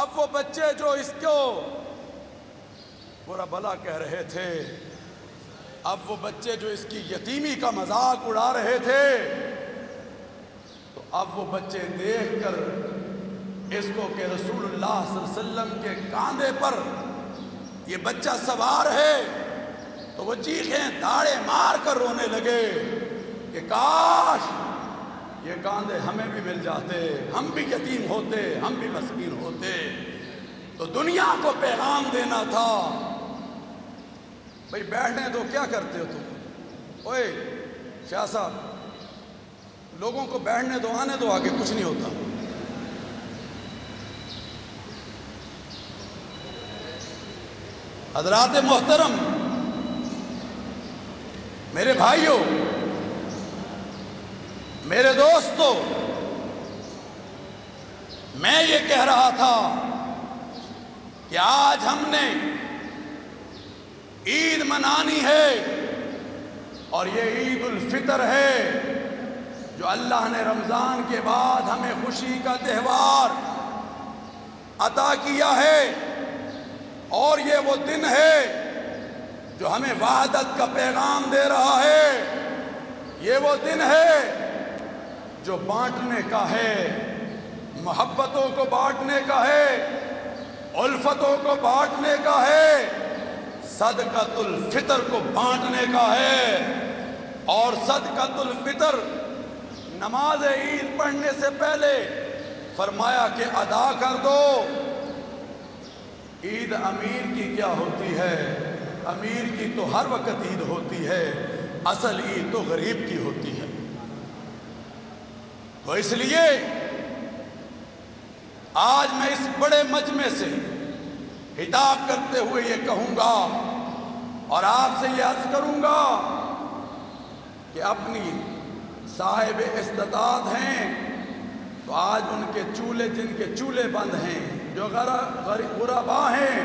اب وہ بچے جو اس کو برا بلا کہہ رہے تھے، اب وہ بچے جو اس کی یتیمی کا مذاق اڑا رہے تھے، تو اب وہ بچے دیکھ کر اس کو کہ رسول اللہ صلی اللہ علیہ وسلم کے کاندھے پر یہ بچہ سوار ہے، تو وہ چیخیں داڑے مار کر رونے لگے کہ کاش یہ کاندھے ہمیں بھی مل جاتے، ہم بھی یتیم ہوتے، ہم بھی مسکین ہوتے۔ تو دنیا کو پیغام دینا تھا، بھئی بیٹھنے دو، کیا کرتے ہو تم؟ اوئے شاہ صاحب، لوگوں کو بیٹھنے دو، آنے دو آگے، کچھ نہیں ہوتا۔ حضرات محترم، میرے بھائیوں، میرے دوستو، میں یہ کہہ رہا تھا کہ آج ہم نے عید منانی ہے، اور یہ عید الفطر ہے جو اللہ نے رمضان کے بعد ہمیں خوشی کا تہوار عطا کیا ہے، اور یہ وہ دن ہے جو ہمیں وحدت کا پیغام دے رہا ہے، یہ وہ دن ہے جو بانٹنے کا ہے، محبتوں کو بانٹنے کا ہے، الفتوں کو بانٹنے کا ہے، صدقۃ الفطر کو بانٹنے کا ہے۔ اور صدقۃ الفطر نماز عید پڑھنے سے پہلے فرمایا کہ ادا کر دو۔ عید امیر کی کیا ہوتی ہے؟ امیر کی تو ہر وقت عید ہوتی ہے، اصل عید تو غریب کی ہوتی ہے۔ تو اس لیے آج میں اس بڑے مجمع سے خطاب کرتے ہوئے یہ کہوں گا اور آپ سے یہ عرض کروں گا کہ اپنی صاحب استطاعت ہیں تو آج ان کے چولہے، جن کے چولہے بند ہیں، جو غربا ہیں،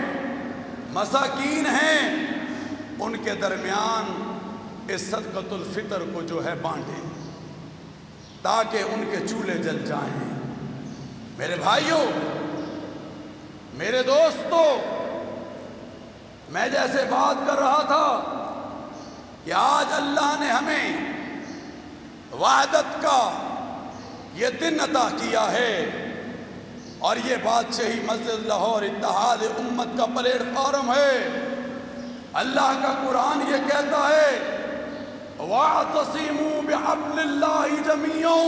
مساکین ہیں، ان کے درمیان اس صدقۃ الفطر کو جو ہے بانٹیں تاکہ ان کے چولہے جل جائیں۔ میرے بھائیوں، میرے دوستو، میں جیسے بات کر رہا تھا کہ آج اللہ نے ہمیں وحدت کا یہ دن عطا کیا ہے، اور یہ بادشاہی مسجد لاہور اتحاد امت کا پلیٹ فارم ہے۔ اللہ کا قرآن یہ کہتا ہے وَاعْتَصِمُوا بِحَبْلِ اللَّهِ جَمِيعًا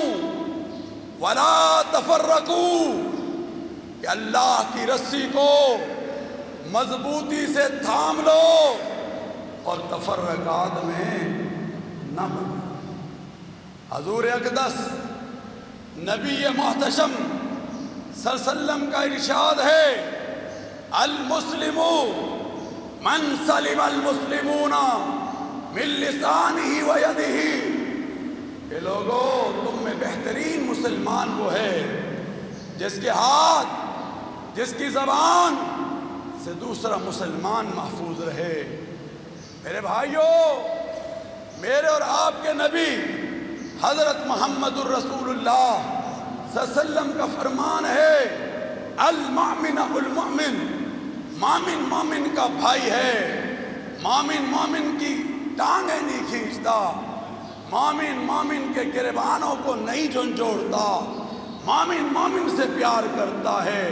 وَلَا تَفَرَّقُوا، کہ اللہ کی رسی کو مضبوطی سے تھام لو اور تفرقات میں نہ بنو۔ حضور اقدس نبی محتشم صلی اللہ علیہ وسلم کا ارشاد ہے المسلم من سلم المسلمون من لسانہ و یدہ، کہ لوگو تم میں بہترین مسلمان وہ ہے جس کے ہاتھ، جس کی زبان سے دوسرا مسلمان محفوظ رہے۔ میرے بھائیوں، میرے اور آپ کے نبی حضرت محمد الرسول اللہ صلی اللہ علیہ وسلم کا فرمان ہے المؤمن المؤمن، مومن مومن کا بھائی ہے، مومن مومن کی ٹانگیں نہیں کھینچتا، مومن مومن کے گریبانوں کو نہیں جھنجھوڑتا، مومن مومن سے پیار کرتا ہے،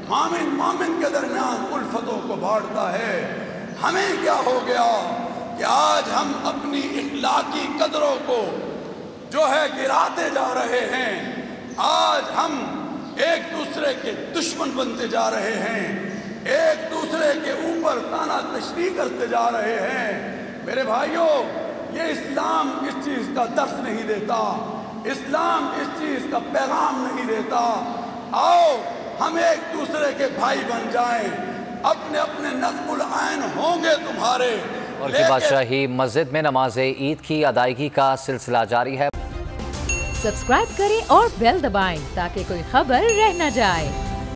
مومن مومن کے درمیان الفتوں کو بانٹتا ہے۔ ہمیں کیا ہو گیا کہ آج ہم اپنی اخلاقی قدروں کو جو ہے گراتے جا رہے ہیں، آج ہم ایک دوسرے کے دشمن بنتے جا رہے ہیں، ایک دوسرے کے اوپر تانا تشنی کرتے جا رہے ہیں۔ میرے بھائیوں، یہ اسلام اس چیز کا درس نہیں دیتا، اسلام اس چیز کا پیغام نہیں دیتا۔ آؤ ہم ایک دوسرے کے بھائی بن جائیں، اپنے اپنے نظم العین ہوں گے تمہارے۔ اور کی بادشاہی مسجد میں نماز عید کی ادائیگی کا سلسلہ جاری ہے۔ سبسکرائب کریں اور بیل دبائیں تاکہ کوئی خبر رہ نہ جائے۔